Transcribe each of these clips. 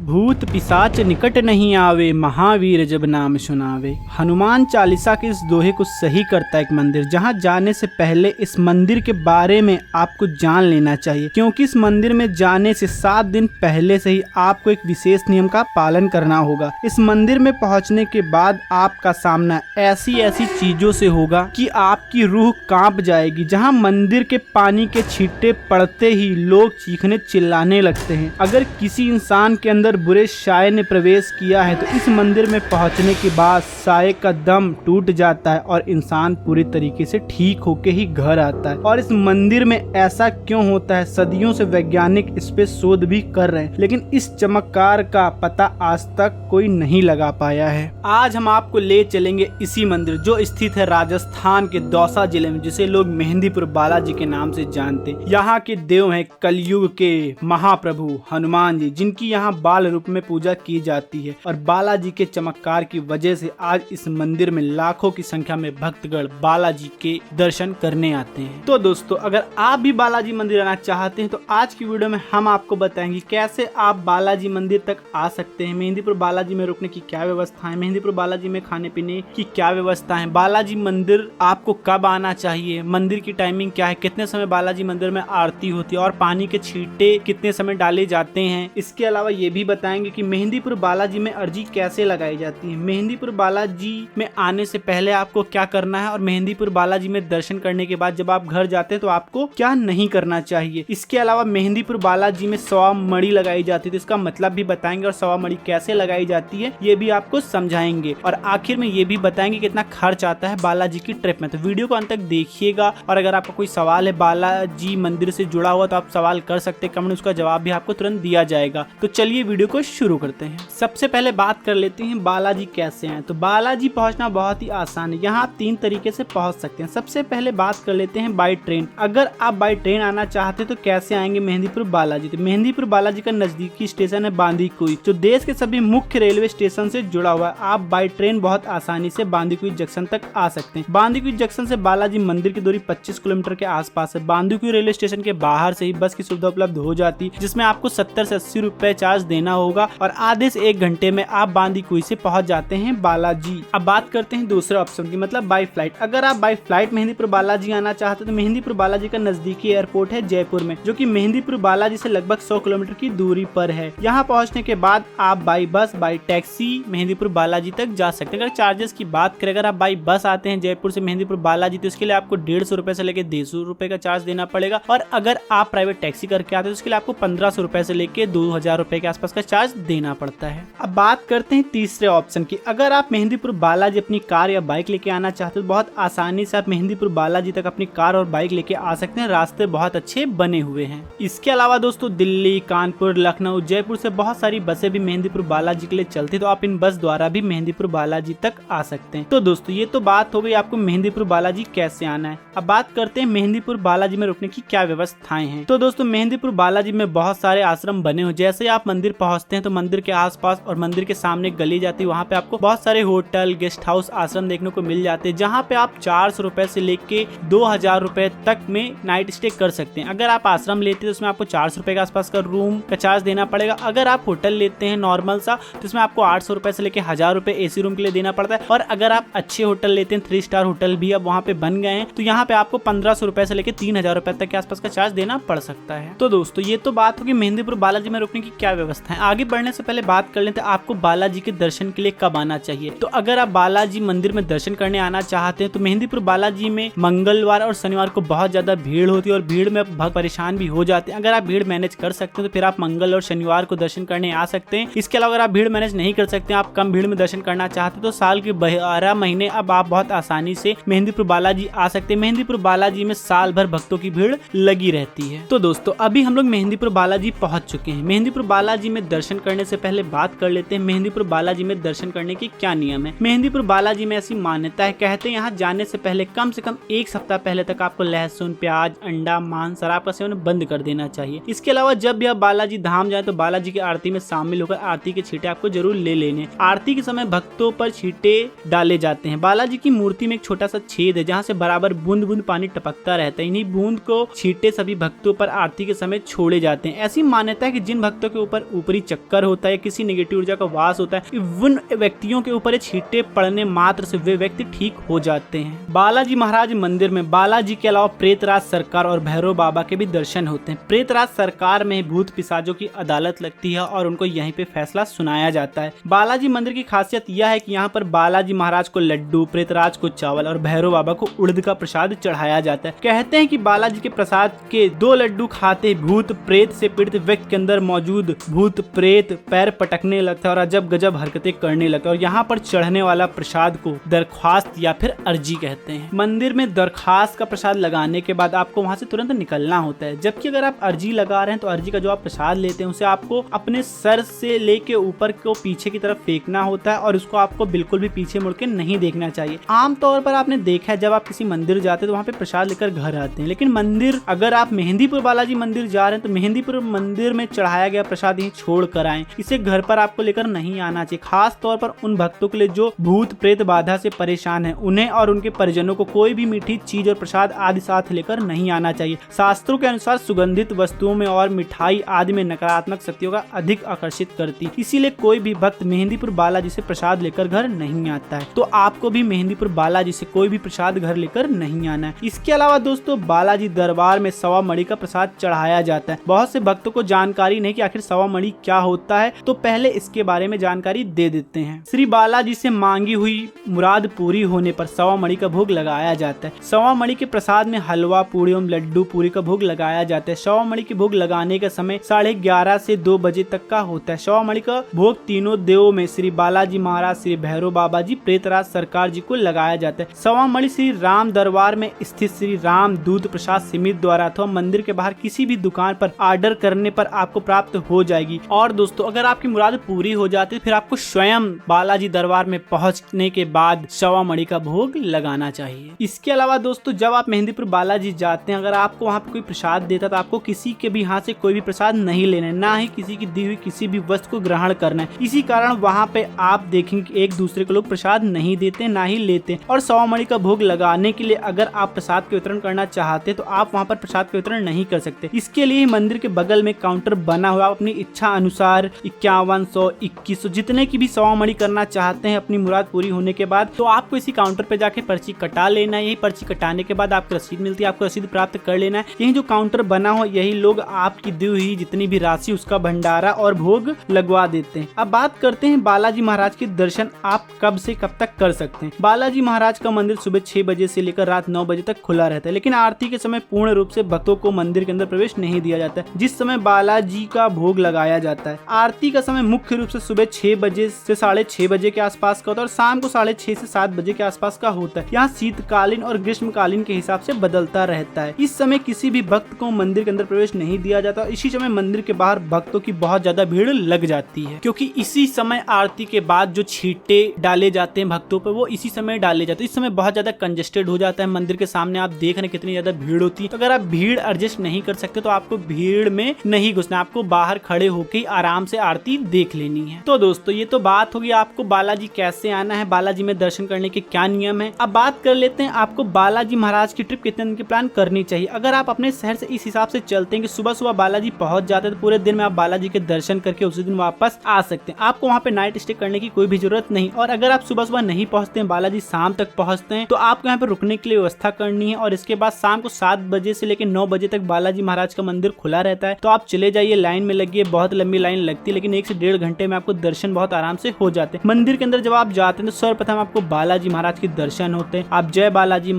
भूत पिशाच निकट नहीं आवे, महावीर जब नाम सुनावे। हनुमान चालीसा के इस दोहे को सही करता है एक मंदिर, जहां जाने से पहले इस मंदिर के बारे में आपको जान लेना चाहिए, क्योंकि इस मंदिर में जाने से 7 दिन पहले से ही आपको एक विशेष नियम का पालन करना होगा। इस मंदिर में पहुंचने के बाद आपका सामना ऐसी ऐसी चीजों से होगा कि आपकी रूह कांप जाएगी। जहां मंदिर के पानी के छींटे पड़ते ही लोग चीखने चिल्लाने लगते हैं। अगर किसी इंसान के अंदर बुरे साये ने प्रवेश किया है तो इस मंदिर में पहुंचने के बाद साये का दम टूट जाता है और इंसान पूरी तरीके से ठीक होके ही घर आता है। और इस मंदिर में ऐसा क्यों होता है, सदियों से वैज्ञानिक इस पे शोध भी कर रहे हैं, लेकिन इस चमत्कार का पता आज तक कोई नहीं लगा पाया है। आज हम आपको ले चलेंगे इसी मंदिर जो स्थित है राजस्थान के दौसा जिले में, जिसे लोग मेहंदीपुर बालाजी के नाम से जानते हैं। यहाँ के देव हैं कलयुग के महाप्रभु हनुमान जी, जिनकी यहाँ बाल रूप में पूजा की जाती है। और बालाजी के चमत्कार की वजह से आज इस मंदिर में लाखों की संख्या में भक्तगण बालाजी के दर्शन करने आते हैं। तो दोस्तों, अगर आप भी बालाजी मंदिर आना चाहते हैं तो आज की वीडियो में हम आपको बताएंगे कैसे आप बालाजी मंदिर तक आ सकते हैं, मेहंदीपुर बालाजी में रुकने की क्या व्यवस्था है, मेहंदीपुर बालाजी में खाने पीने की क्या व्यवस्था है, बालाजी मंदिर आपको कब आना चाहिए, मंदिर की टाइमिंग क्या है, कितने समय बालाजी मंदिर में आरती होती है और पानी के छींटे कितने समय डाले जाते हैं। इसके अलावा ये भी बताएंगे कि मेहंदीपुर बालाजी में अर्जी कैसे लगाई जाती है, मेहंदीपुर बालाजी में आने से पहले आपको क्या करना है और मेहंदीपुर बालाजी में दर्शन करने के बाद जब आप घर जाते हैं तो आपको क्या नहीं करना चाहिए। इसके अलावा मेहंदीपुर बालाजी में 100 मणि लगाई जाती है, तो इसका मतलब भी बताएंगे और 100 मणि कैसे लगाई जाती है ये भी आपको समझाएंगे। और आखिर में ये भी बताएंगे कितना खर्च आता है बालाजी की ट्रिप में। तो वीडियो को अंत तक देखिएगा और अगर आपका कोई सवाल है बालाजी मंदिर से जुड़ा हुआ तो आप सवाल कर सकते हैं कमेंट, उसका जवाब भी आपको तुरंत दिया जाएगा। तो चलिए वीडियो को शुरू करते हैं। सबसे पहले बात कर लेते हैं बालाजी कैसे हैं। तो बालाजी पहुंचना बहुत ही आसान है, यहाँ आप 3 तरीके से पहुंच सकते हैं। सबसे पहले बात कर लेते हैं बाई ट्रेन। अगर आप बाई ट्रेन आना चाहते हैं तो कैसे आएंगे मेहंदीपुर बालाजी। तो मेहंदीपुर बालाजी का नजदीकी स्टेशन है बांदीकुई, जो देश के सभी मुख्य रेलवे स्टेशन से जुड़ा हुआ है। आप बाई ट्रेन बहुत आसानी से बांदीकुई जंक्शन तक आ सकते हैं। बांदीकुई जंक्शन से बालाजी मंदिर की दूरी 25 किलोमीटर के आसपास है। बांदीकुई रेलवे स्टेशन के बाहर से ही बस की सुविधा उपलब्ध हो जाती है, जिसमें आपको 70 से 80 रुपए चार्ज देना होगा और आधे से 1 घंटे में आप बांदीकुई से पहुंच जाते हैं बालाजी। अब बात करते हैं दूसरे ऑप्शन की, मतलब बाई फ्लाइट। अगर आप बाई फ्लाइट मेहंदीपुर बालाजी आना चाहते हैं तो मेहंदीपुर बालाजी का नजदीकी एयरपोर्ट है जयपुर में, जो कि मेहंदीपुर बालाजी से लगभग 100 किलोमीटर की दूरी पर है। यहाँ पहुँचने के बाद आप by bus by taxi Mehandipur Balaji तक जा सकते हैं। अगर चार्जेस की बात करें, अगर आप बाई बस आते हैं जयपुर से मेहंदीपुर बालाजी तो इसके लिए आपको 150 रुपए से लेकर 150 रुपए का चार्ज देना पड़ेगा। और अगर आप प्राइवेट टैक्सी करके आते हैं तो इसके लिए आपको 1500 रुपए से लेकर 2000 रुपए के आसपास का चार्ज देना पड़ता है। अब बात करते हैं तीसरे ऑप्शन की। अगर आप मेहंदीपुर बालाजी अपनी कार या बाइक लेके आना चाहते हो, बहुत आसानी से आप मेहंदीपुर बालाजी तक अपनी कार और बाइक लेके आ सकते हैं। रास्ते बहुत अच्छे बने हुए हैं। इसके अलावा दोस्तों दिल्ली, कानपुर, लखनऊ, जयपुर से बहुत सारी बसें भी मेहंदीपुर बालाजी के लिए चलती है, तो आप इन बस द्वारा भी मेहंदीपुर बालाजी तक आ सकते हैं। तो दोस्तों ये तो बात हो गई आपको मेहंदीपुर बालाजी कैसे आना है। अब बात करते हैं मेहंदीपुर बालाजी में रुकने की क्या व्यवस्थाएं हैं। तो दोस्तों मेहंदीपुर बालाजी में बहुत सारे आश्रम बने हुए। जैसे आप मंदिर पहुंचते हैं तो मंदिर के आसपास और मंदिर के सामने गली जाती है, वहाँ पे आपको बहुत सारे होटल, गेस्ट हाउस, आश्रम देखने को मिल जाते हैं, जहाँ पे आप 400 रुपए से लेके 2000 रुपए तक में नाइट स्टे कर सकते हैं। अगर आप आश्रम लेते हैं तो उसमें आपको 400 रुपए के आसपास का रूम का चार्ज देना पड़ेगा। अगर आप होटल लेते हैं नॉर्मल सा तो इसमें आपको 800 रुपए से लेके 1000 रुपए एसी रूम के लिए देना पड़ता है। और अगर आप अच्छे होटल लेते हैं, 3 स्टार होटल भी अब वहाँ पे बन गए हैं, तो यहाँ पे आपको 1500 रुपए से लेके 3000 रुपए तक के आसपास का चार्ज देना पड़ सकता है। तो दोस्तों ये तो बात होगी मेहंदीपुर बालाजी में रुकने की क्या व्यवस्था है। आगे बढ़ने से पहले बात कर लेते हैं आपको बालाजी के दर्शन के लिए कब आना चाहिए। तो अगर आप बालाजी मंदिर में दर्शन करने आना चाहते हैं तो मेहंदीपुर बालाजी में मंगलवार और शनिवार को बहुत ज्यादा भीड़ होती है और भीड़ में बहुत परेशान भी हो जाते हैं। अगर आप भीड़ मैनेज कर सकते हैं तो फिर आप मंगल और शनिवार को दर्शन करने आ सकते हैं। इसके अलावा अगर आप भीड़ मैनेज नहीं कर सकते, आप कम भीड़ में दर्शन करना चाहते हैं तो साल के 12 महीने अब आप बहुत आसानी से मेहंदीपुर बालाजी आ सकते हैं। मेहंदीपुर बालाजी में साल भर भक्तों की भीड़ लगी रहती है। तो दोस्तों अभी हम लोग मेहंदीपुर बालाजी पहुंच चुके हैं। मेहंदीपुर बालाजी में दर्शन करने से पहले बात कर लेते हैं मेहंदीपुर बालाजी में दर्शन करने की क्या नियम है। मेहंदीपुर बालाजी में ऐसी मान्यता है, कहते हैं यहाँ जाने से पहले कम से कम 1 सप्ताह पहले तक आपको लहसुन, प्याज, अंडा, मांस, शराब का सेवन बंद कर देना चाहिए। इसके अलावा जब भी आप बालाजी धाम जाए तो बालाजी की आरती में शामिल होकर आरती के छींटे आपको जरूर ले लेने। आरती के समय भक्तों पर छींटे डाले जाते हैं। बालाजी की मूर्ति में एक छोटा सा छेद है जहाँ से बराबर बूंद बूंद पानी टपकता रहता है। इन्हीं बूंद को छींटे सभी भक्तों पर आरती के समय छोड़े जाते हैं। ऐसी मान्यता है कि जिन भक्तों के ऊपर ऊपरी चोरी चक्कर होता है, किसी नेगेटिव ऊर्जा का वास होता है, उन व्यक्तियों के ऊपर ये छींटे पड़ने मात्र से वे व्यक्ति ठीक हो जाते हैं। बालाजी महाराज मंदिर में बालाजी के अलावा प्रेतराज सरकार और भैरव बाबा के भी दर्शन होते हैं। प्रेतराज सरकार में भूत पिशाचों की अदालत लगती है और उनको यहीं पे फैसला सुनाया जाता है। बालाजी मंदिर की खासियत यह है कि यहाँ पर बालाजी महाराज को लड्डू, प्रेतराज को चावल और भैरव बाबा को उड़द का प्रसाद चढ़ाया जाता है। कहते हैं कि बालाजी के प्रसाद के 2 लड्डू खाते भूत प्रेत से पीड़ित व्यक्ति के अंदर मौजूद भूत प्रेत पैर पटकने लगता है और अजब गजब हरकतें करने लगता है। और यहाँ पर चढ़ने वाला प्रसाद को दरख्वास्त या फिर अर्जी कहते हैं। मंदिर में दरख्वास्त का प्रसाद लगाने के बाद आपको वहाँ से तुरंत निकलना होता है, जबकि अगर आप अर्जी लगा रहे हैं तो अर्जी का जो आप प्रसाद लेते हैं उसे आपको अपने सर से लेके ऊपर को पीछे की तरफ फेंकना होता है और उसको आपको बिल्कुल भी पीछे मुड़ के नहीं देखना चाहिए। आमतौर पर आपने देखा है जब आप किसी मंदिर जाते हैं तो वहाँ पे प्रसाद लेकर घर आते हैं, लेकिन मंदिर अगर आप मेहंदीपुर बालाजी मंदिर जा रहे हैं तो मेहंदीपुर मंदिर में चढ़ाया गया प्रसाद यहीं छोड़ कर आए, इसे घर पर आपको लेकर नहीं आना चाहिए। खास तौर पर उन भक्तों के लिए जो भूत प्रेत बाधा से परेशान है, उन्हें और उनके परिजनों को कोई भी मीठी चीज और प्रसाद आदि साथ लेकर नहीं आना चाहिए। शास्त्रों के अनुसार सुगंधित वस्तुओं में और मिठाई आदि में नकारात्मक शक्तियों का अधिक आकर्षित करती, इसीलिए कोई भी भक्त मेहंदीपुर बालाजी से प्रसाद लेकर घर नहीं आता है। तो आपको भी मेहंदीपुर बालाजी से कोई भी प्रसाद घर लेकर नहीं आना है। इसके अलावा दोस्तों बालाजी दरबार में सवा मणि का प्रसाद चढ़ाया जाता है। बहुत से भक्तों को जानकारी नहीं कि आखिर सवा मणि क्या होता है, तो पहले इसके बारे में जानकारी दे देते हैं। श्री बालाजी से मांगी हुई मुराद पूरी होने पर सवा मणि का भोग लगाया जाता है। सवा मणि के प्रसाद में हलवा पूरी एवं लड्डू पूरी का भोग लगाया जाता है। सवा मणि के भोग लगाने का समय 11:30 से 2 बजे तक का होता है। सवा मणि का भोग तीनों देवों में श्री बालाजी महाराज, श्री भैरव बाबा जी, प्रेतराज सरकार जी को लगाया जाता है। सवा मणि श्री राम दरबार में स्थित श्री राम दूध प्रसाद समिति द्वारा अथवा मंदिर के बाहर किसी भी दुकान पर ऑर्डर करने पर आपको प्राप्त हो जाएगी। और दोस्तों अगर आपकी मुराद पूरी हो जाती है फिर आपको स्वयं बालाजी दरबार में पहुंचने के बाद सवा मणि का भोग लगाना चाहिए। इसके अलावा दोस्तों जब आप मेहंदीपुर बालाजी जाते हैं, अगर आपको वहाँ पे कोई प्रसाद देता तो आपको किसी के भी हाथ से कोई भी प्रसाद नहीं लेना है, ना ही किसी की दी हुई किसी भी वस्तु को ग्रहण करना है। इसी कारण वहाँ पे आप देखेंगे एक दूसरे को लोग प्रसाद नहीं देते, ना ही लेते। और सवा मणि का भोग लगाने के लिए अगर आप प्रसाद का वितरण करना चाहते तो आप वहाँ पर प्रसाद का वितरण नहीं कर सकते। इसके लिए मंदिर के बगल में काउंटर बना हुआ, आप अपनी इच्छा अनुसार 5100, 2100 जितने की भी सवा मणि करना चाहते हैं अपनी मुराद पूरी होने के बाद, तो आपको इसी काउंटर पे जाके पर्ची कटा लेना है। यही पर्ची कटाने के बाद आपको रसीद मिलती है, आपको रसीद प्राप्त कर लेना है। यही जो काउंटर बना हो यही लोग आपकी दी हुई जितनी भी राशि उसका भंडारा और भोग लगवा देते हैं। अब बात करते हैं बालाजी महाराज के दर्शन आप कब से कब तक कर सकते हैं। बालाजी महाराज का मंदिर सुबह 6 बजे से लेकर रात 9 बजे तक खुला रहता है, लेकिन आरती के समय पूर्ण रूप से भक्तों को मंदिर के अंदर प्रवेश नहीं दिया जाता है, जिस समय बालाजी का भोग लगाया जाता है। आरती का समय मुख्य रूप से सुबह 6 बजे से 6:30 बजे के आसपास का होता है और शाम को 6:30 से 7 बजे के आसपास का होता है। यहाँ शीतकालीन और ग्रीष्मकालीन के हिसाब से बदलता रहता है। इस समय किसी भी भक्त को मंदिर के अंदर प्रवेश नहीं दिया जाता। इसी समय मंदिर के बाहर भक्तों की बहुत ज्यादा भीड़ लग जाती है, क्योंकि इसी समय आरती के बाद जो छींटे डाले जाते हैं भक्तों पर वो इसी समय डाले जाते हैं। इस समय बहुत ज्यादा कंजेस्टेड हो जाता है मंदिर के सामने, आप देख रहे हैं कितनी ज्यादा भीड़ होती है। तो अगर आप भीड़ एडजस्ट नहीं कर सकते तो आपको भीड़ में नहीं घुसना, आपको बाहर खड़े होकर आराम से आरती देख लेनी है। तो दोस्तों ये तो बात होगी आपको बालाजी कैसे आना है, बालाजी में दर्शन करने के क्या नियम है। अब बात कर लेते हैं आपको बालाजी महाराज की ट्रिप कितने दिन की प्लान करनी चाहिए। अगर आप अपने शहर से इस हिसाब से चलते हैं कि सुबह सुबह बालाजी पहुंच जाते हैं तो पूरे दिन में आप बालाजी के दर्शन करके उसी दिन वापस आ सकते हैं। आपको वहाँ पे नाइट स्टे करने की कोई भी जरूरत नहीं। और अगर आप सुबह सुबह नहीं पहुंचते हैं, बालाजी शाम तक पहुंचते हैं, तो आपको यहाँ पे रुकने के लिए व्यवस्था करनी है। और इसके बाद शाम को 7 बजे से लेकर 9 बजे तक बालाजी महाराज का मंदिर खुला रहता है। तो आप चले जाइए, लाइन में लगिए, बहुत लंबी लाइन लगती है, लेकिन 1 से 1.5 घंटे में आपको दर्शन बहुत आराम से हो जाते हैं। मंदिर के अंदर जब आप जाते हैं तो सर्वप्रथम आपको बालाजी महाराज के दर्शन होते हैं। आप जय बालाजी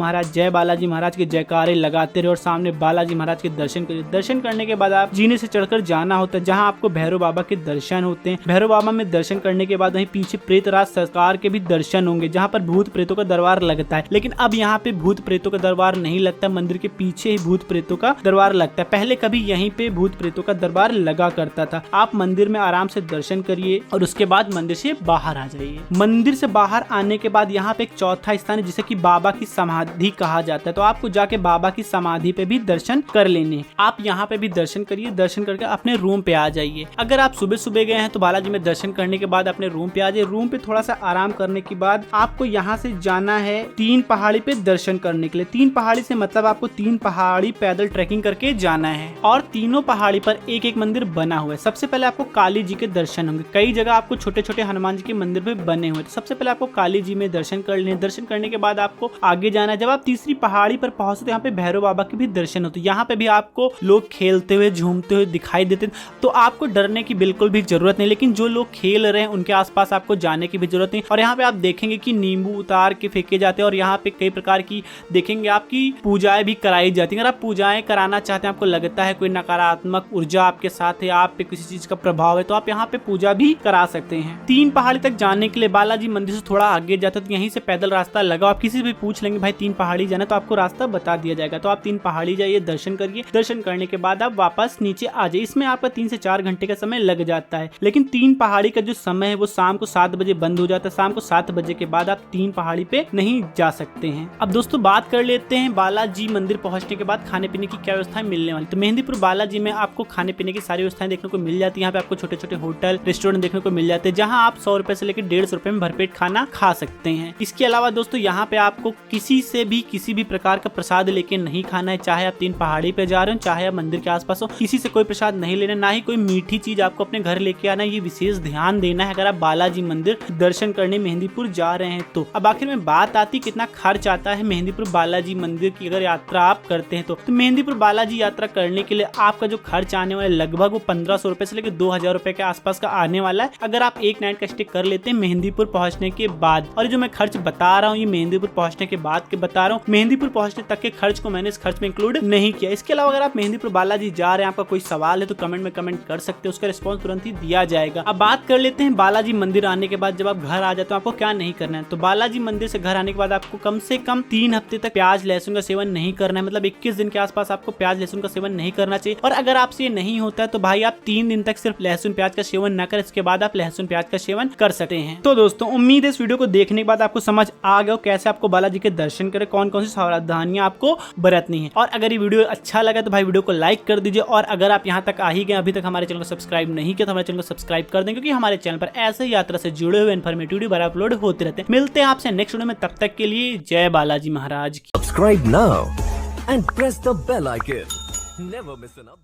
महाराज के जयकारे लगाते रहे और सामने बालाजी महाराज के दर्शन करिए। दर्शन करने के बाद आप जीने से चढ़कर जाना होता है, जहां आपको भैरव बाबा के दर्शन होते हैं। भैरव बाबा में दर्शन करने के बाद वहीं पीछे प्रेतराज सरकार के भी दर्शन होंगे, जहां पर भूत प्रेतों का दरबार लगता है। लेकिन अब यहाँ पे भूत प्रेतों का दरबार नहीं लगता, मंदिर के पीछे ही भूत प्रेतों का दरबार लगता है। पहले कभी यहीं पे भूत प्रेतों का दरबार लगा करता था। आप मंदिर में आराम से दर्शन करिए और उसके बाद मंदिर से बाहर आ जाइए। मंदिर से बाहर आने के बाद यहाँ पे एक चौथा स्थान है जिसे कि बाबा की समाधि कहा जाता है। तो आपको जाके बाबा की समाधि पे भी दर्शन कर लेने। आप यहाँ पे भी दर्शन करिए, दर्शन करके अपने रूम पे आ जाइए। अगर आप सुबह सुबह गए हैं तो बालाजी में दर्शन करने के बाद अपने रूम पे आ जाइए। रूम पे थोड़ा सा आराम करने के बाद आपको यहाँ से जाना है 3 पहाड़ी पे दर्शन करने के लिए। 3 पहाड़ी से मतलब आपको 3 पहाड़ी पैदल ट्रैकिंग करके जाना है और तीनों पहाड़ी पर एक एक मंदिर बना हुआ है। सबसे सबसे पहले आपको काली जी के दर्शन होंगे। कई जगह आपको छोटे छोटे हनुमान जी के मंदिर भी बने हुए, तो सबसे पहले आपको काली जी में दर्शन कर लें। दर्शन करने के बाद आपको आगे जाना है। जब आप तीसरी पहाड़ी पर पहुंचते हैं, यहाँ पे भैरव बाबा के भी दर्शन होते हैं। यहाँ पे भी आपको लोग खेलते हुए झूमते हुए दिखाई देते हैं, तो आपको डरने की बिल्कुल भी जरूरत नहीं। लेकिन जो लोग खेल रहे हैं उनके आसपास आपको जाने की भी जरूरत नहीं। और यहाँ पे आप देखेंगे कि नींबू उतार के फेंके जाते हैं और यहाँ पे कई प्रकार की देखेंगे आपकी पूजाएं भी कराई जाती हैं। अगर आप पूजाएं कराना चाहते हैं, आपको लगता है कोई नकारात्मक ऊर्जा आपके साथ है, आप पे किसी चीज का प्रभाव है, तो आप यहाँ पे पूजा भी करा सकते हैं। 3 पहाड़ी तक जाने के लिए बालाजी मंदिर से थोड़ा आगे जाते तो यहीं से पैदल रास्ता लगा। आप किसी से भी पूछ लेंगे भाई 3 पहाड़ी जाना, तो आपको रास्ता बता दिया जाएगा। तो आप 3 पहाड़ी जाइए, दर्शन करिए। दर्शन करने के बाद आप वापस नीचे आ जाइए। इसमें आपका 3 से 4 घंटे का समय लग जाता है। लेकिन 3 पहाड़ी का जो समय है वो शाम को 7 बजे बंद हो जाता है। शाम को 7 बजे के बाद आप 3 पहाड़ी पे नहीं जा सकते हैं। अब दोस्तों बात कर लेते हैं बालाजी मंदिर पहुंचने के बाद खाने पीने की क्या व्यवस्थाएं मिलने वाली। तो मेहंदीपुर बालाजी में आपको खाने पीने की सारी व्यवस्थाएं देखने को मिल जाती है। यहाँ पे आपको छोटे छोटे होटल रेस्टोरेंट देखने को मिल जाते हैं, जहां आप 100 रुपए से लेकर 150 रुपए में भरपेट खाना खा सकते हैं। इसके अलावा दोस्तों यहाँ पे आपको किसी से भी किसी भी प्रकार का प्रसाद लेके नहीं खाना है। चाहे आप 3 पहाड़ी पे जा रहे हो, चाहे आप मंदिर के आसपास हो, किसी से कोई प्रसाद नहीं लेना, ना ही कोई मीठी चीज आपको अपने घर लेके आना। ये विशेष ध्यान देना है अगर आप बालाजी मंदिर दर्शन करने मेहंदीपुर जा रहे हैं तो। अब आखिर में बात आती कितना खर्च आता है मेहंदीपुर बालाजी मंदिर की अगर यात्रा आप करते हैं तो मेहंदीपुर बालाजी यात्रा करने के लिए आपका जो खर्च आने वाला है लगभग वो 1500 रुपए से लेकर 2000 रुपए के आसपास का आने वाला है, अगर आप एक नाइट का स्टे कर लेते हैं मेहंदीपुर पहुंचने के बाद। और जो मैं खर्च बता रहा हूँ ये मेहंदीपुर पहुंचने के बाद के बता रहा हूँ, मेहंदीपुर पहुंचने तक के खर्च को मैंने इस खर्च में इंक्लूड नहीं किया। इसके अलावा अगर आप मेहंदीपुर बालाजी जा रहे हैं, आपका कोई सवाल है तो कमेंट में कमेंट कर सकते हैं, उसका रिस्पॉन्स तुरंत ही दिया जाएगा। अब बात कर लेते हैं बालाजी मंदिर आने के बाद जब आप घर आ जाते हो आपको क्या नहीं करना है। तो बालाजी मंदिर से घर आने के बाद आपको कम से कम 3 हफ्ते तक प्याज लहसुन का सेवन नहीं करना है। मतलब 21 दिन के आसपास आपको प्याज लहसुन का सेवन नहीं करना चाहिए। और अगर आपसे ये नहीं होता है तो भाई आप 3 दिन तक सिर्फ लहसुन प्याज का सेवन न करें, इसके बाद आप लहसुन प्याज का सेवन कर सकते हैं। तो दोस्तों उम्मीद है इस वीडियो को देखने के बाद आपको समझ आ गया कैसे आपको बालाजी के दर्शन करें, कौन कौन सी सावधानियां आपको बरतनी है। और अगर ये वीडियो अच्छा लगा तो भाई वीडियो को लाइक कर दीजिए। और अगर आप यहाँ तक आ ही गए, अभी तक हमारे चैनल को सब्सक्राइब नहीं किया तो हमारे चैनल को सब्सक्राइब कर दें, क्योंकि हमारे चैनल पर ऐसे यात्रा से जुड़े हुए इन्फॉर्मेटिव वीडियो अपलोड होते रहते हैं। मिलते हैं आपसे नेक्स्ट वीडियो में, तब तक के लिए जय बालाजी महाराज की। Subscribe now and press the bell icon. Never miss an update.